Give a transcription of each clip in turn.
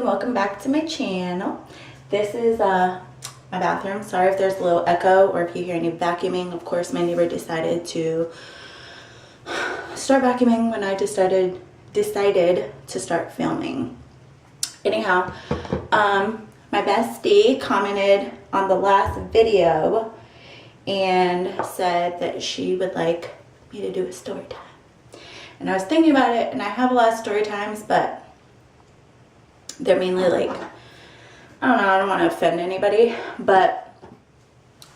welcome back to my channel. This is my bathroom. Sorry if there's a little echo or if you hear any vacuuming. Of course, my neighbor decided to start vacuuming when I decided to start filming. Anyhow, my bestie commented on the last video and said that she would like me to do a story time. And I was thinking about it, and I have a lot of story times, but they're mainly like, I don't know, I don't want to offend anybody, but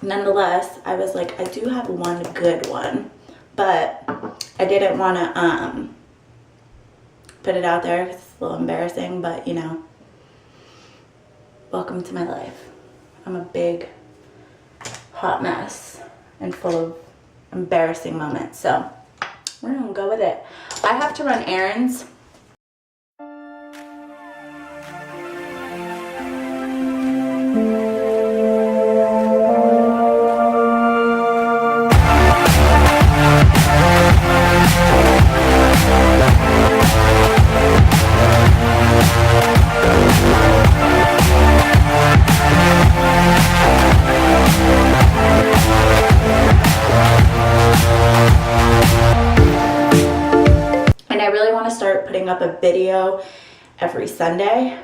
nonetheless, I was like, I do have one good one, but I didn't want to put it out there because it's a little embarrassing, but you know, welcome to my life. I'm a big hot mess and full of embarrassing moments, so we're gonna go with it. I have to run errands. Up a video every Sunday,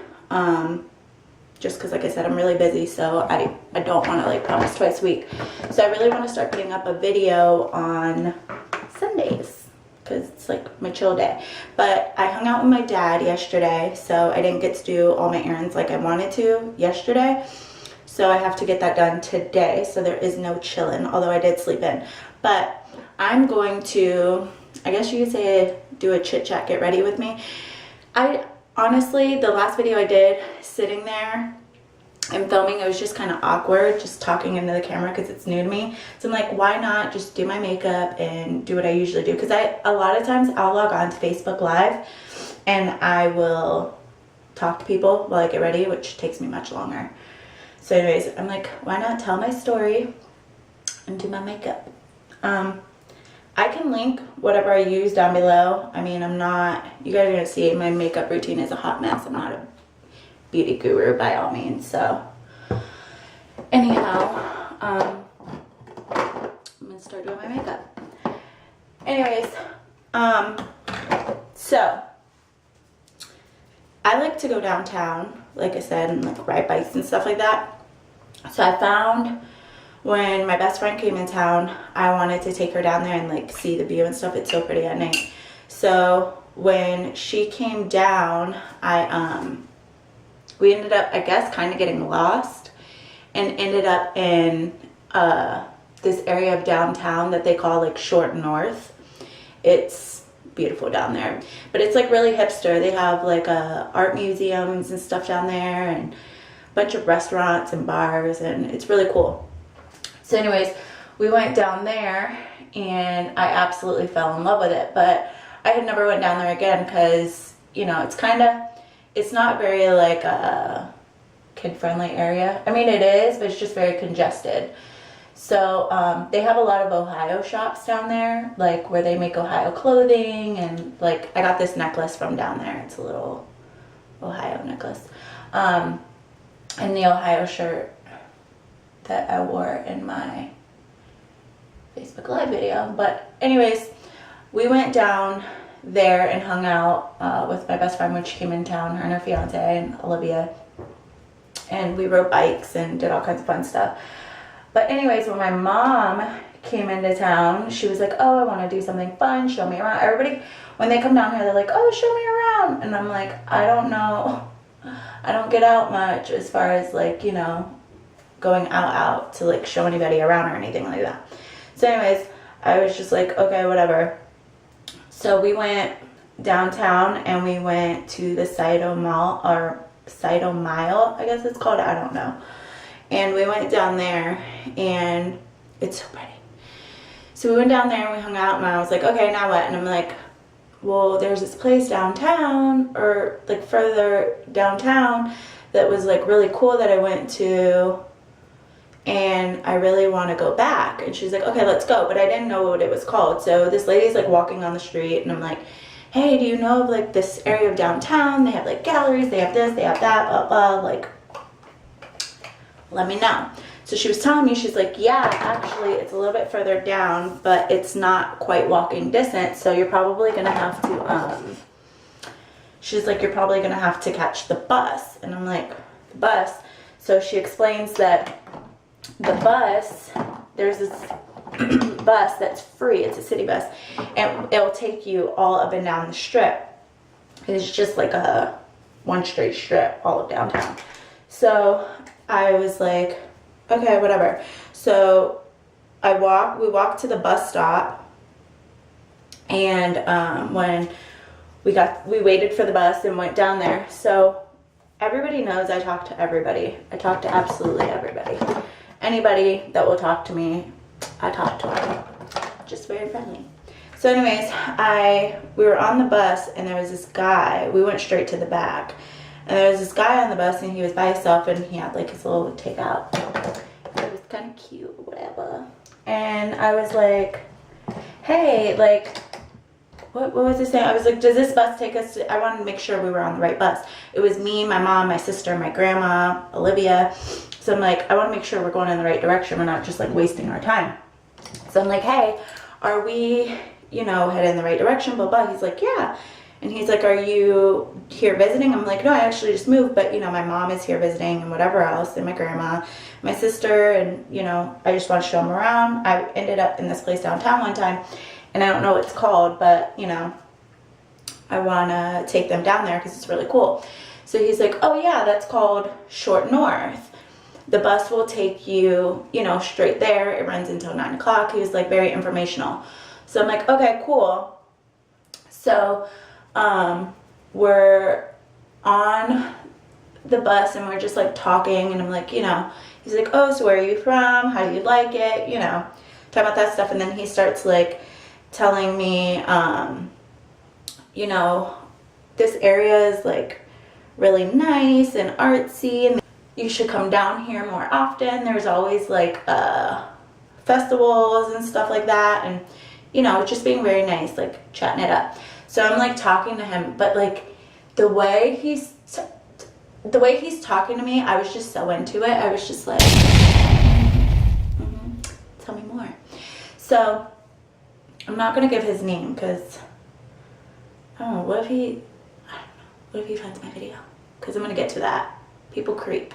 just because like I said, I'm really busy, so I don't want to like promise twice a week. So I really want to start putting up a video on Sundays because it's like my chill day. But I hung out with my dad yesterday, so I didn't get to do all my errands like I wanted to yesterday, so I have to get that done today. So there is no chilling, although I did sleep in. But I'm going to, I guess you could say, do a chit chat, get ready with me. I honestly, the last video I did sitting there and filming, it was just kind of awkward just talking into the camera because it's new to me. So I'm like, why not just do my makeup and do what I usually do? Because a lot of times I'll log on to Facebook Live and I will talk to people while I get ready, which takes me much longer. So anyways, I'm like, why not tell my story and do my makeup? I can link whatever I use down below. I mean, I'm not, you guys are going to see my makeup routine is a hot mess. I'm not a beauty guru by all means. So, anyhow, I'm going to start doing my makeup. Anyways, so, I like to go downtown, like I said, and like ride bikes and stuff like that. So I found, when my best friend came in town, I wanted to take her down there and like see the view and stuff. It's so pretty at night. So when she came down, we ended up, I guess, kind of getting lost and ended up in this area of downtown that they call like Short North. It's beautiful down there, but it's like really hipster. They have like art museums and stuff down there and a bunch of restaurants and bars, and it's really cool. So anyways, we went down there and I absolutely fell in love with it, but I had never went down there again because, you know, it's not very like a kid-friendly area. I mean, it is, but it's just very congested. So they have a lot of Ohio shops down there, like where they make Ohio clothing, and like I got this necklace from down there. It's a little Ohio necklace. And the Ohio shirt that I wore in my Facebook Live video. But anyways, we went down there and hung out with my best friend when she came in town, her and her fiance and Olivia, and we rode bikes and did all kinds of fun stuff. But anyways, when my mom came into town, she was like, oh, I want to do something fun, show me around. Everybody, when they come down here, they're like, oh, show me around. And I'm like, I don't know, I don't get out much as far as like, you know, going out to like show anybody around or anything like that. So anyways, I was just like, okay, whatever. So we went downtown and we went to the Cyto Mall, or Cyto Mile, I guess it's called, I don't know. And we went down there and it's so pretty. So we went down there and we hung out and I was like, okay, now what? And I'm like, well, there's this place downtown, or like further downtown, that was like really cool that I went to, and I really want to go back. And she's like, okay, let's go. But I didn't know what it was called. So this lady's like walking on the street and I'm like, hey, do you know of like this area of downtown? They have like galleries, they have this, they have that, blah, blah, like, let me know. So she was telling me, she's like, yeah, actually it's a little bit further down, but it's not quite walking distance. So you're probably going to have to, she's like, you're probably going to have to catch the bus. And I'm like, the bus? So she explains that the bus, there's this bus that's free. It's a city bus. And it'll take you all up and down the strip. It's just like a one straight strip all of downtown. So I was like, okay, whatever. So we walked to the bus stop, and when we waited for the bus and went down there. So everybody knows I talk to everybody. I talk to absolutely everybody. Anybody that will talk to me, I talk to them. Just very friendly. So anyways, we were on the bus, and there was this guy. We went straight to the back. And there was this guy on the bus, and he was by himself, and he had like his little takeout. It was kind of cute, whatever. And I was like, hey, like, what was he saying? I was like, does this bus take us to, I wanted to make sure we were on the right bus. It was me, my mom, my sister, my grandma, Olivia. So I'm like, I want to make sure we're going in the right direction. We're not just like wasting our time. So I'm like, hey, are we, headed in the right direction, blah, blah. He's like, yeah. And he's like, are you here visiting? I'm like, no, I actually just moved, but, my mom is here visiting and whatever else, and my grandma, my sister, and, I just want to show them around. I ended up in this place downtown one time, and I don't know what it's called, but, I want to take them down there because it's really cool. So he's like, oh, yeah, that's called Short North. The bus will take you, straight there. It runs until 9 o'clock. He was like very informational. So I'm like, okay, cool. So we're on the bus, and we're just like talking, and I'm like, he's like, oh, so where are you from? How do you like it? Talking about that stuff. And then he starts like telling me, this area is like really nice and artsy, and you should come down here more often. There's always like festivals and stuff like that, and just being very nice, like chatting it up. So I'm like talking to him, but like the way he's talking to me, I was just so into it. I was just like, tell me more. So I'm not gonna give his name because I don't know. What if he finds my video? Because I'm gonna get to that. People creep.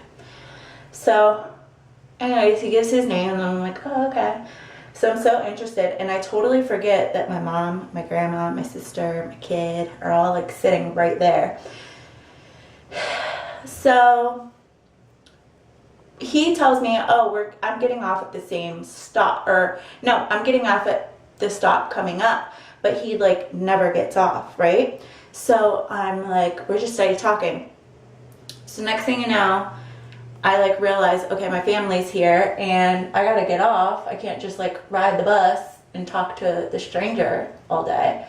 So anyways, he gives his name, and I'm like, oh, okay. So I'm so interested, and I totally forget that my mom, my grandma, my sister, my kid are all like sitting right there. So he tells me, oh, I'm getting off at the same stop, or no, I'm getting off at the stop coming up, but he like never gets off, right? So I'm like, we're just started talking. So next thing you know, I like realize, okay, my family's here, and I gotta get off. I can't just like ride the bus and talk to the stranger all day.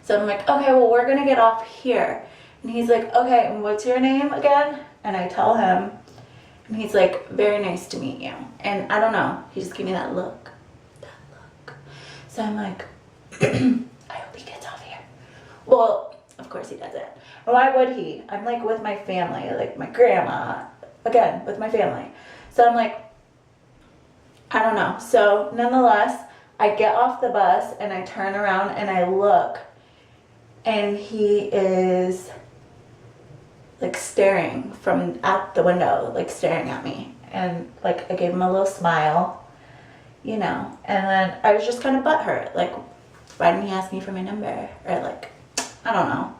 So I'm like, okay, well, we're gonna get off here. And he's like, okay, and what's your name again? And I tell him, and he's like, very nice to meet you. And I don't know, he just gave me that look. So I'm like, I hope he gets off here. Well, of course he doesn't. Why would he? I'm like with my family, like my grandma, again, with my family. So I'm like, I don't know. So nonetheless, I get off the bus, and I turn around, and I look, and he is like staring from out the window, like staring at me. And like I gave him a little smile, and then I was just kind of butthurt. Like, why didn't he ask me for my number? Or like, I don't know.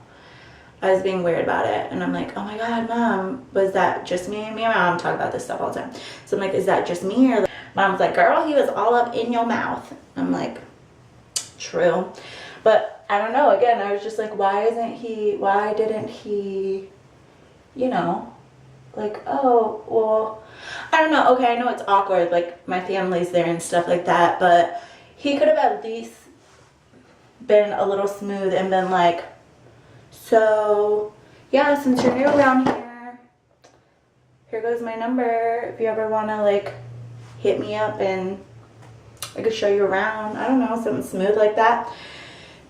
I was being weird about it, and I'm like, oh my God, Mom, was that just me? Me and my mom talk about this stuff all the time. So I'm like, is that just me? Or Mom's like, girl, he was all up in your mouth. I'm like, true. But I don't know, again, I was just like, why didn't he, like, oh, well, I don't know. Okay, I know it's awkward, like my family's there and stuff like that, but he could have at least been a little smooth and been like, so, yeah, since you're new around here goes my number. If you ever want to, like, hit me up and I could show you around. I don't know, something smooth like that.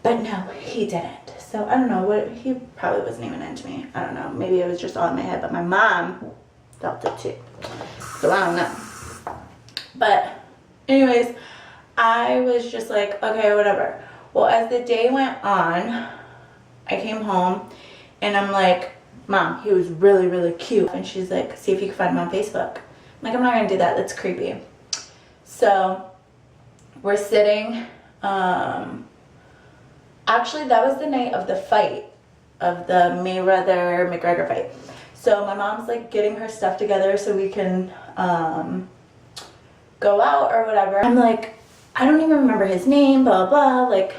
But no, he didn't. So I don't know what, he probably wasn't even into me. I don't know. Maybe it was just all in my head, but my mom felt it too. So I don't know. But anyways, I was just like, okay, whatever. Well, as the day went on, I came home and I'm like, Mom, he was really, really cute. And she's like, see if you can find him on Facebook. I'm like, I'm not gonna do that, that's creepy. So we're sitting, actually that was the night of the fight, of the Mayweather-McGregor fight. So my mom's like getting her stuff together so we can go out or whatever. I'm like, I don't even remember his name, blah, blah, like,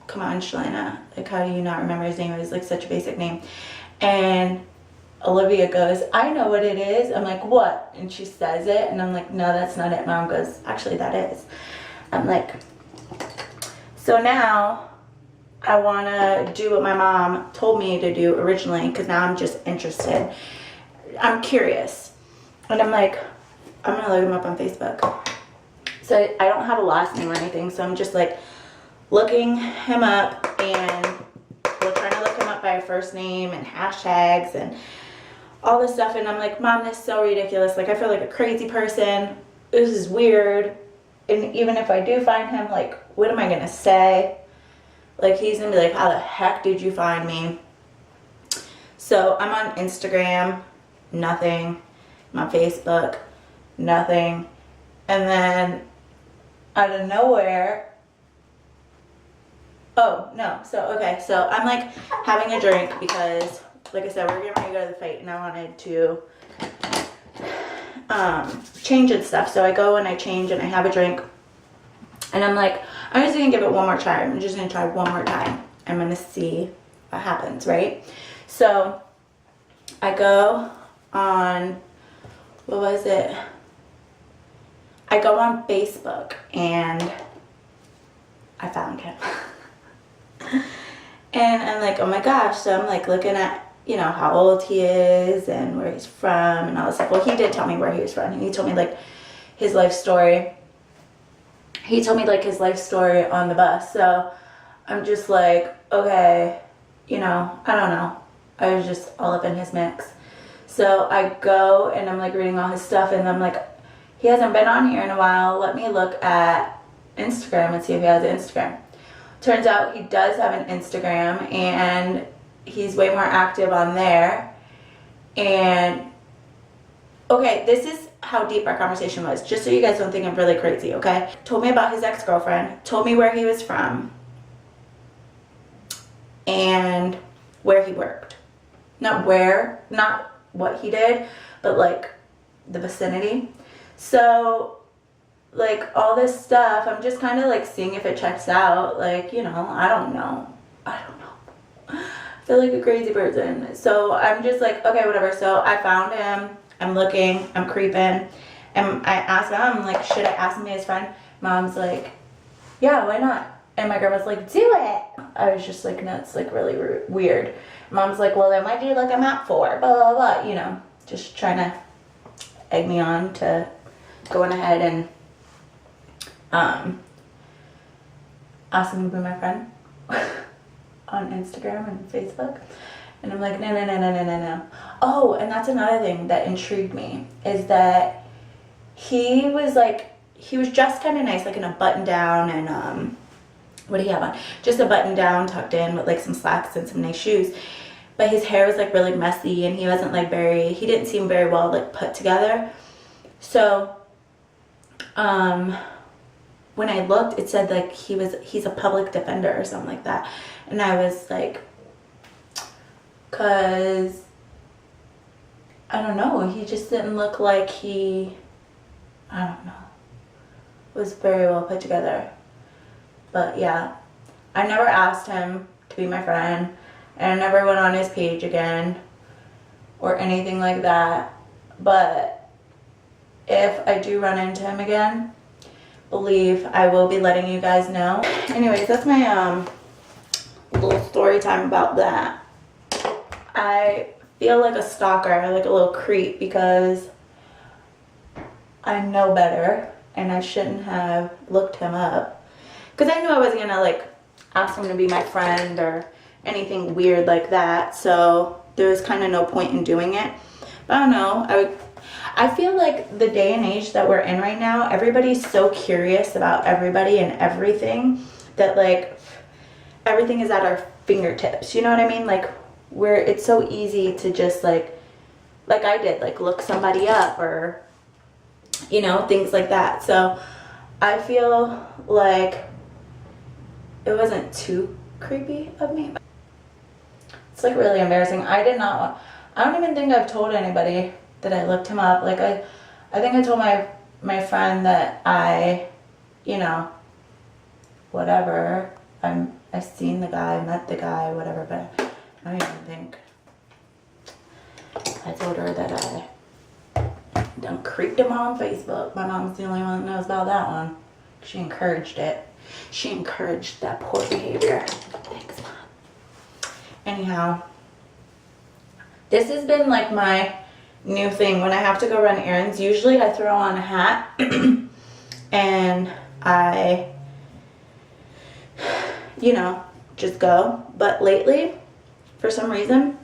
come on, Shalina, like, how do you not remember his name? It was like such a basic name. And Olivia goes, I know what it is. I'm like, what? And she says it, and I'm like, no, that's not it. Mom goes, actually, that is. I'm like, so now I want to do what my mom told me to do originally, because now I'm just interested. I'm curious. And I'm like, I'm going to look him up on Facebook. So I don't have a last name or anything, so I'm just like looking him up, and we're trying to look him up by a first name and hashtags and all this stuff. And I'm like, Mom, this is so ridiculous. Like, I feel like a crazy person. This is weird. And even if I do find him, like, what am I going to say? Like, he's going to be like, how the heck did you find me? So I'm on Instagram, nothing. I'm on Facebook, nothing. And then out of nowhere, oh, no. So, okay. So I'm like having a drink because, like I said, we're getting ready to go to the fight and I wanted to change and stuff. So I go and I change and I have a drink. And I'm like, I'm just going to give it one more try. I'm just going to try one more time. I'm going to see what happens, right? So I go on, what was it? I go on Facebook and I found him. And I'm like, oh my gosh. So I'm like looking at, you know, how old he is and where he's from and all this stuff. Well, he did tell me where he was from. And he told me like his life story. He told me like his life story on the bus. So I'm just like, okay, you know, I don't know. I was just all up in his mix. So I go and I'm like reading all his stuff and I'm like, he hasn't been on here in a while. Let me look at Instagram and see if he has an Instagram. Turns out he does have an Instagram and he's way more active on there. And okay, this is how deep our conversation was, just so you guys don't think I'm really crazy, okay? Told me about his ex-girlfriend, told me where he was from, and where he worked. Not what he did, but like the vicinity. So like all this stuff, I'm just kind of like seeing if it checks out. Like, you know, I don't know. I feel like a crazy person. So I'm just like, okay, whatever. So I found him. I'm looking. I'm creeping. And I asked Mom, like, should I ask him to be his friend? Mom's like, yeah, why not? And my grandma's like, do it. I was just like, no, it's like really weird. Mom's like, well, then why do you look him up for? Blah, blah, blah. You know, just trying to egg me on to going ahead and ask him to be my friend on Instagram and Facebook. And I'm like, no. Oh, and that's another thing that intrigued me, is that he was dressed kind of nice, like in a button down and what do you have on? Just a button down tucked in with like some slacks and some nice shoes. But his hair was like really messy and he wasn't like he didn't seem very well like put together. So when I looked, it said like he's a public defender or something like that. And I was like, cause I don't know, he just didn't look like I don't know, was very well put together. But yeah, I never asked him to be my friend, and I never went on his page again or anything like that. But if I do run into him again, believe I will be letting you guys know. Anyways, that's my little story time about that. I feel like a stalker, like a little creep, because I know better and I shouldn't have looked him up. Because I knew I wasn't going to like ask him to be my friend or anything weird like that. So there was kind of no point in doing it. But I don't know. I feel like the day and age that we're in right now, everybody's so curious about everybody and everything that like everything is at our fingertips. You know what I mean? Like it's so easy to just like I did, like look somebody up or, you know, things like that. So I feel like it wasn't too creepy of me. It's like really embarrassing. I don't even think I've told anybody that I looked him up. Like I think I told my friend that I, you know, whatever, I've seen the guy, met the guy, whatever, but I don't even think I told her that I done creeped him on Facebook. My mom's the only one that knows about that one. She encouraged it. She encouraged that poor behavior. Thanks, Mom. Anyhow, this has been like my new thing when I have to go run errands. Usually I throw on a hat and I, you know, just go. But lately, for some reason,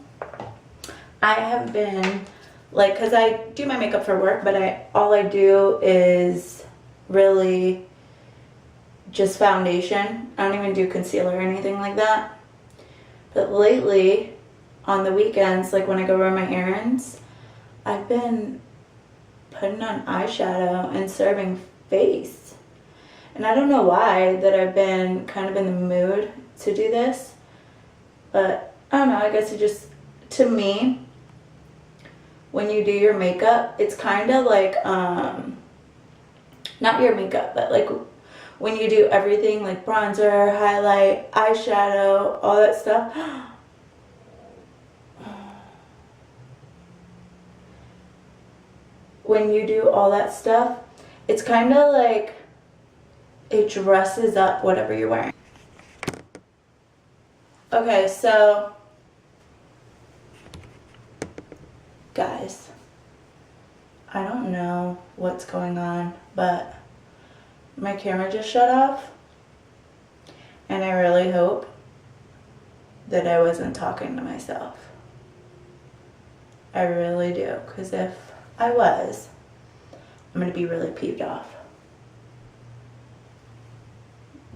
I have been like, because I do my makeup for work, but all I do is really just foundation. I don't even do concealer or anything like that. But lately, on the weekends, like when I go run my errands, I've been putting on eyeshadow and serving face. And I don't know why that I've been kind of in the mood to do this. But I don't know, I guess it just, to me, when you do your makeup, it's kind of like, not your makeup, but like when you do everything like bronzer, highlight, eyeshadow, all that stuff. When you do all that stuff, it's kind of like it dresses up whatever you're wearing. Okay, so guys, I don't know what's going on, but my camera just shut off, and I really hope that I wasn't talking to myself. I really do, because if I was, I'm going to be really peeved off.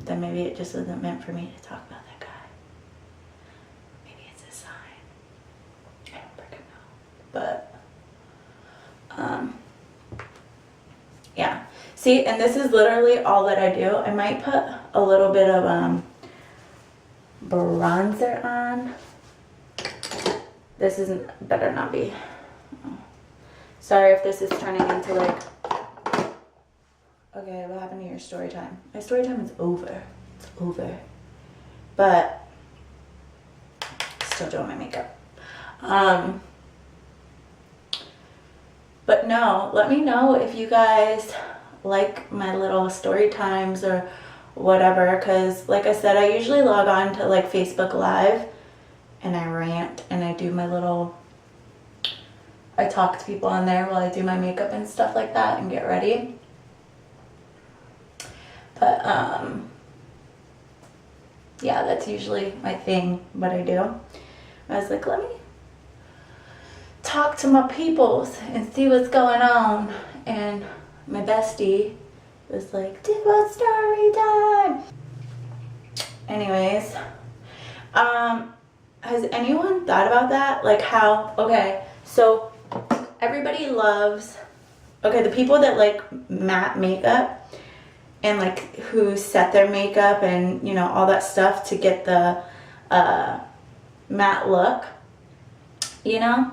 Then maybe it just wasn't meant for me to talk about that guy. Maybe it's a sign. I don't freaking know. But, yeah. See, and this is literally all that I do. I might put a little bit of bronzer on. This isn't, better not be. Sorry if this is turning into like, okay, what happened to your story time? My story time is over. It's over. But, still doing my makeup. But no, let me know if you guys like my little story times or whatever, because like I said, I usually log on to like Facebook Live and I rant and I do my little, I talk to people on there while I do my makeup and stuff like that and get ready. But yeah, that's usually my thing, what I do. I was like, let me talk to my peoples and see what's going on. And my bestie was like, do a story time. Anyways, has anyone thought about that? Like how, okay, so everybody loves, okay, the people that like matte makeup and like who set their makeup and, you know, all that stuff to get the matte look, you know?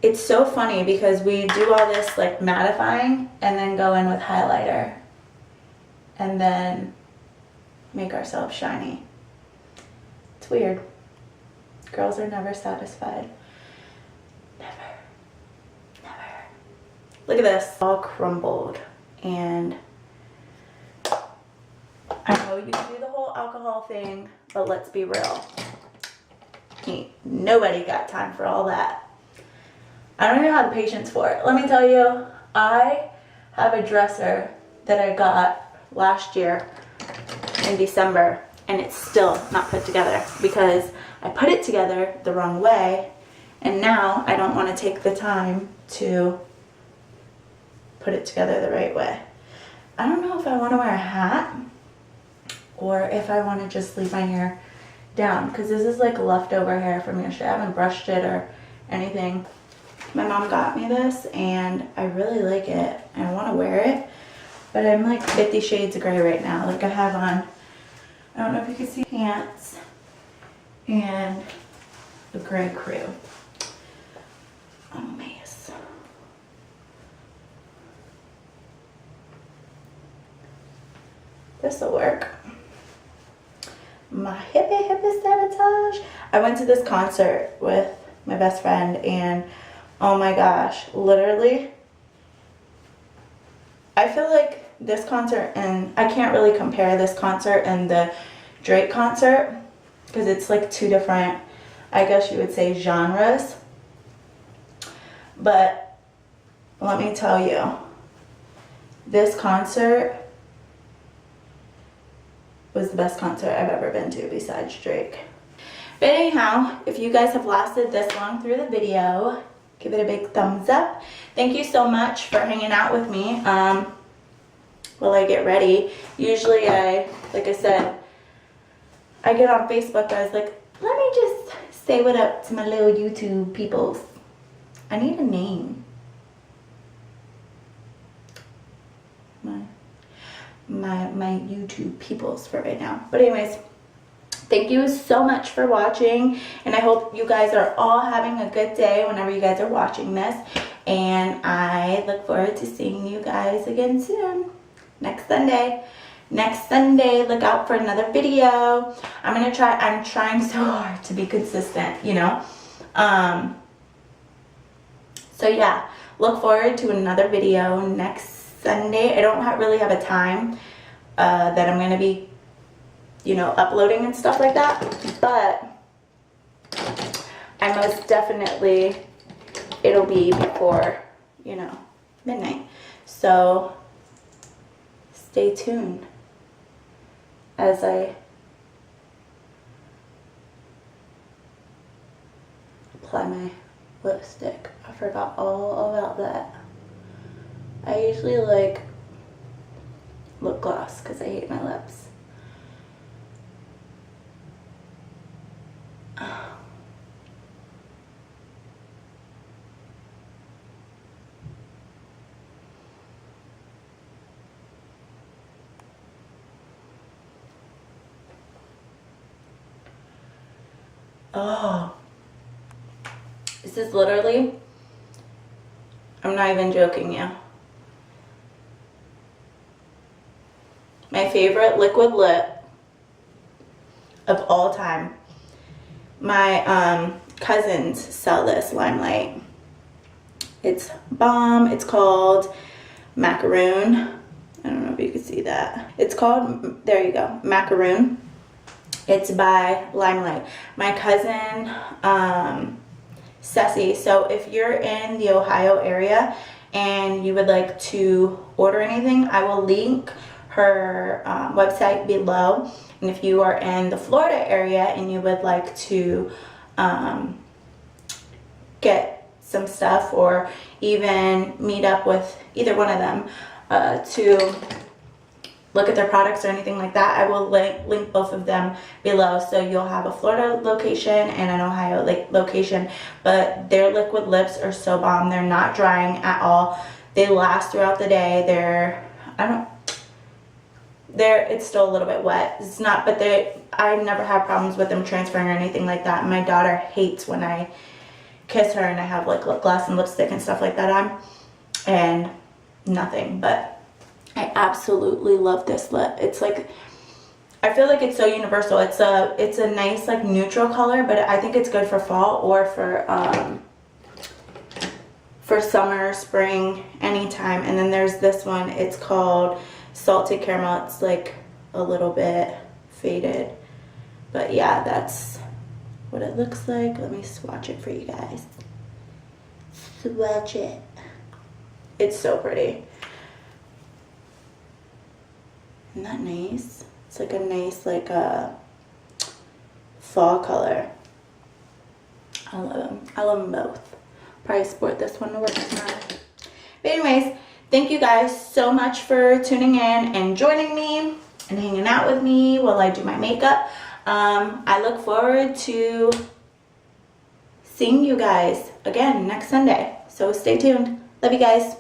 It's so funny because we do all this like mattifying and then go in with highlighter and then make ourselves shiny. It's weird. Girls are never satisfied. Never. Never. Look at this. All crumbled. And I know you can do the whole alcohol thing, but let's be real. Ain't nobody got time for all that. I don't even have the patience for it. Let me tell you, I have a dresser that I got last year in December, and it's still not put together because I put it together the wrong way, and now I don't want to take the time to put it together the right way. I don't know if I want to wear a hat or if I want to just leave my hair down, because this is like leftover hair from yesterday. I haven't brushed it or anything. My mom got me this and I really like it and I want to wear it, but I'm like 50 shades of gray right now. Like I have on, I don't know if you can see, pants and a gray crew. A mess. This'll work. My hippie sabotage. I went to this concert with my best friend and oh my gosh, literally, I feel like this concert, and I can't really compare this concert and the Drake concert because it's like two different, I guess you would say, genres. But let me tell you, this concert was the best concert I've ever been to besides Drake. But anyhow, if you guys have lasted this long through the video, give it a big thumbs up. Thank you so much for hanging out with me while I get ready. Usually like I said, I get on Facebook, I was like, let me just say what up to my little YouTube peoples. I need a name. My YouTube peoples for right now. But anyways, thank you so much for watching, and I hope you guys are all having a good day whenever you guys are watching this, and I look forward to seeing you guys again soon. Next Sunday, look out for another video. I'm trying so hard to be consistent, you know. So yeah, look forward to another video next Sunday. I don't really have a time that I'm going to be, you know, uploading and stuff like that, but I most definitely, it'll be before, you know, midnight. So stay tuned as I apply my lipstick. I forgot all about that. I usually like lip gloss because I hate my lips. Oh, this is literally, I'm not even joking you, my favorite liquid lip of all time. My cousins sell this Limelight. It's bomb. It's called Macaroon. I don't know if you can see that. It's called, there you go, Macaroon. It's by Limelight. My cousin, Ceci. So if you're in the Ohio area and you would like to order anything, I will link her website below. And if you are in the Florida area and you would like to get some stuff or even meet up with either one of them to look at their products or anything like that, I will link both of them below. So you'll have a Florida location and an Ohio location. But their liquid lips are so bomb. They're not drying at all. They last throughout the day. It's still a little bit wet. It's not, but I never have problems with them transferring or anything like that. My daughter hates when I kiss her and I have like lip gloss and lipstick and stuff like that on, and nothing. But I absolutely love this lip. It's like, I feel like it's so universal. It's a nice like neutral color, but I think it's good for fall or for summer, spring, anytime. And then there's this one. It's called Salted Caramel. It's like a little bit faded, but yeah, that's what it looks like. Let me swatch it for you guys. Swatch it. It's so pretty. Isn't that nice? It's It's like a nice, like a fall color. I love them. I love them both. Probably sport this one to work tomorrow. But anyways, thank you guys so much for tuning in and joining me and hanging out with me while I do my makeup. I look forward to seeing you guys again next Sunday. So stay tuned. Love you guys.